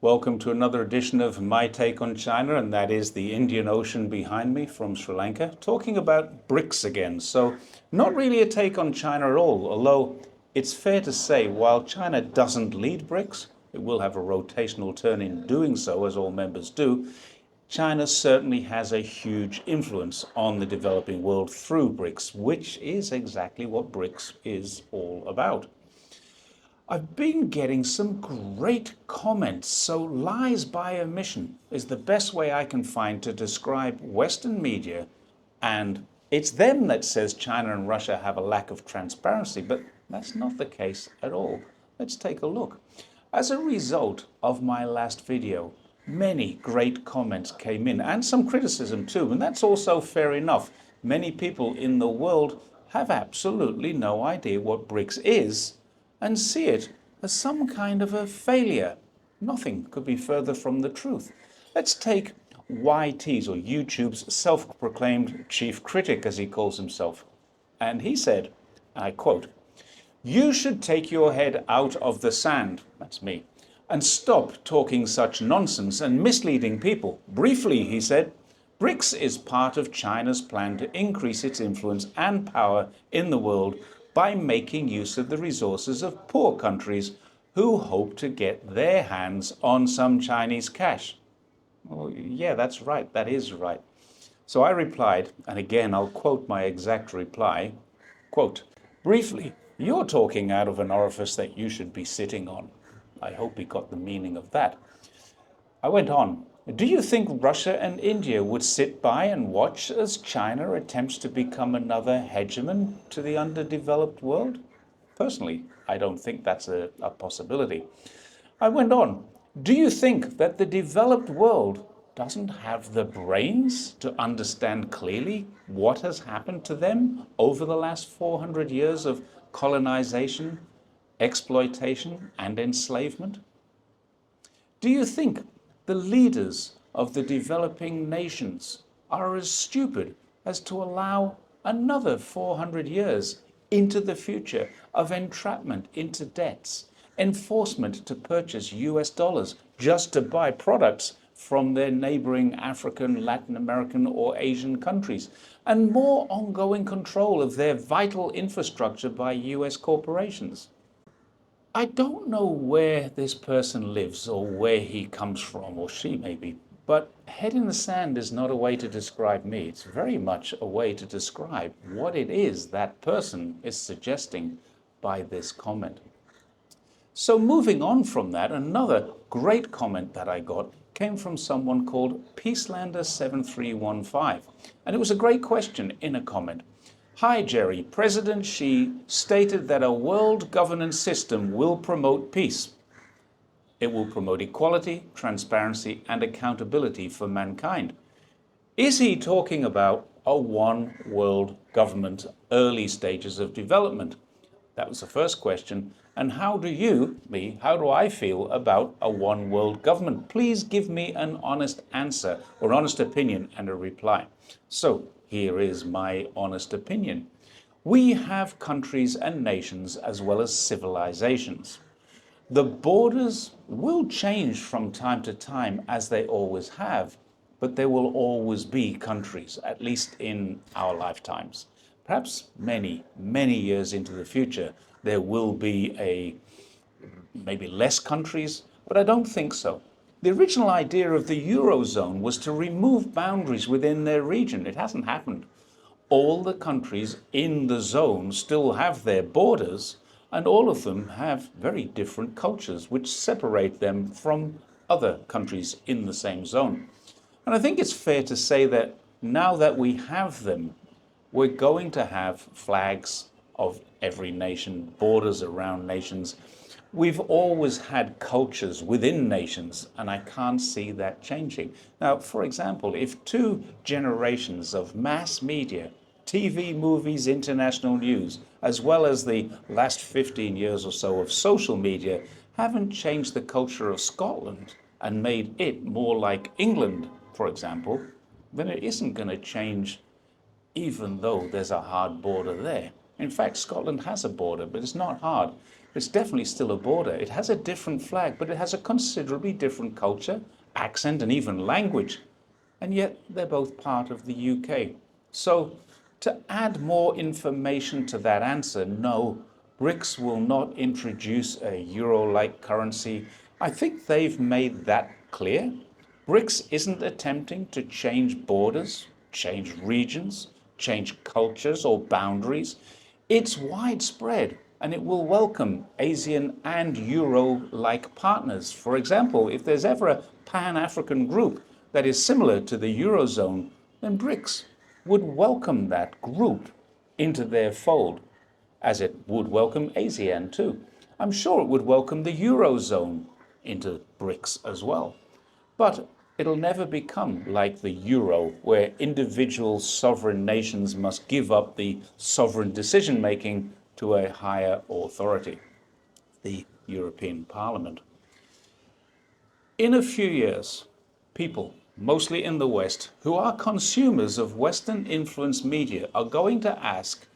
Welcome to another edition of My Take on China, and that is the Indian Ocean behind me from Sri Lanka, talking about BRICS again. So not really a take on China at all, although it's fair to say while China doesn't lead BRICS, it will have a rotational turn in doing so, as all members do. China certainly has a huge influence on the developing world through BRICS, which is exactly what BRICS is all about. I've been getting some great comments, so lies by omission is the best way I can find to describe Western media, and it's them that says China and Russia have a lack of transparency, but that's not the case at all. Let's take a look. As a result of my last video, many great comments came in, and some criticism too, and that's also fair enough. Many people in the world have absolutely no idea what BRICS is, and see it as some kind of a failure. Nothing could be further from the truth. Let's take YT's, or YouTube's self-proclaimed chief critic, as he calls himself. And he said, and I quote, "You should take your head out of the sand," that's me, "and stop talking such nonsense and misleading people. Briefly," he said, "BRICS is part of China's plan to increase its influence and power in the world by making use of the resources of poor countries who hope to get their hands on some Chinese cash." Well, yeah, that's right. That is right. So I replied, and again, I'll quote my exact reply, quote, "Briefly, you're talking out of an orifice that you should be sitting on." I hope he got the meaning of that. I went on. "Do you think Russia and India would sit by and watch as China attempts to become another hegemon to the underdeveloped world? Personally, I don't think that's a possibility." I went on. "Do you think that the developed world doesn't have the brains to understand clearly what has happened to them over the last 400 years of colonization, exploitation, and enslavement? Do you think the leaders of the developing nations are as stupid as to allow another 400 years into the future of entrapment into debts, enforcement to purchase US dollars just to buy products from their neighboring African, Latin American, or Asian countries, and more ongoing control of their vital infrastructure by US corporations? I don't know where this person lives or where he comes from, or she maybe, but head in the sand is not a way to describe me. It's very much a way to describe what it is that person is suggesting by this comment. So moving on from that, another great comment that I got came from someone called Peacelander7315. And it was a great question in a comment. "Hi Jerry, President Xi stated that a world governance system will promote peace. It will promote equality, transparency, and accountability for mankind. Is he talking about a one world government, early stages of development?" That was the first question. "And how do I feel about a one world government? Please give me an honest answer, or honest opinion, and a reply." So here is my honest opinion. We have countries and nations as well as civilizations. The borders will change from time to time, as they always have, but there will always be countries, at least in our lifetimes. Perhaps many, many years into the future, there will be maybe less countries, but I don't think so. The original idea of the Eurozone was to remove boundaries within their region. It hasn't happened. All the countries in the zone still have their borders, and all of them have very different cultures which separate them from other countries in the same zone. And I think it's fair to say that now that we have them, we're going to have flags of every nation, borders around nations. We've always had cultures within nations, and I can't see that changing. Now, for example, if two generations of mass media, TV, movies, international news, as well as the last 15 years or so of social media, haven't changed the culture of Scotland and made it more like England, for example, then it isn't going to change, even though there's a hard border there. In fact, Scotland has a border, but it's not hard. It's definitely still a border. It has a different flag, but it has a considerably different culture, accent, and even language. And yet they're both part of the UK. So to add more information to that answer, no, BRICS will not introduce a euro-like currency. I think they've made that clear. BRICS isn't attempting to change borders, change regions, change cultures or boundaries. It's widespread and it will welcome ASEAN and Euro-like partners. For example, if there's ever a Pan-African group that is similar to the Eurozone, then BRICS would welcome that group into their fold, as it would welcome ASEAN too. I'm sure it would welcome the Eurozone into BRICS as well. But it'll never become like the euro, where individual sovereign nations must give up the sovereign decision-making to a higher authority, the European Parliament. In a few years, people, mostly in the West, who are consumers of Western-influenced media are going to ask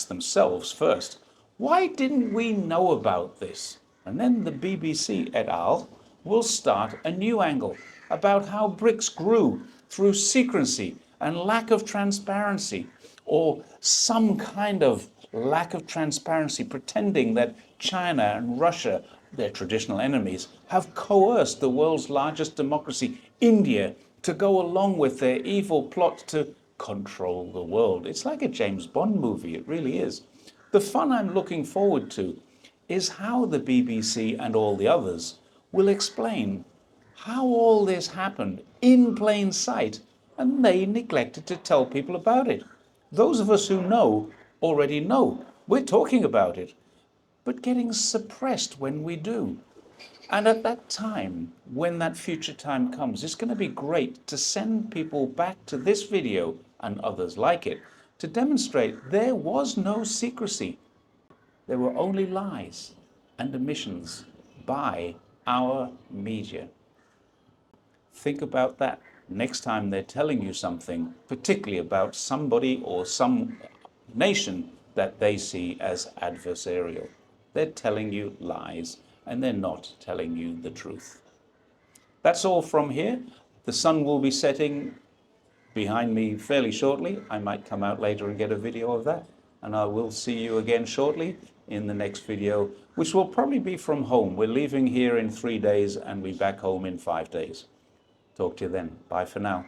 themselves first, why didn't we know about this? And then the BBC et al. Will start a new angle about how BRICS grew through secrecy and lack of transparency, or some kind of lack of transparency, pretending that China and Russia, their traditional enemies, have coerced the world's largest democracy, India, to go along with their evil plot to control the world. It's like a James Bond movie, it really is. The fun I'm looking forward to is how the BBC and all the others will explain how all this happened in plain sight and they neglected to tell people about it. Those of us who know already know. We're talking about it, but getting suppressed when we do. And at that time, when that future time comes, it's going to be great to send people back to this video and others like it to demonstrate there was no secrecy. There were only lies and omissions by our media. Think about that next time they're telling you something, particularly about somebody or some nation that they see as adversarial. They're telling you lies and they're not telling you the truth. That's all from here. The sun will be setting behind me fairly shortly. I might come out later and get a video of that. And I will see you again shortly in the next video, which will probably be from home. We're leaving here in 3 days and we're back home in 5 days. Talk to you then. Bye for now.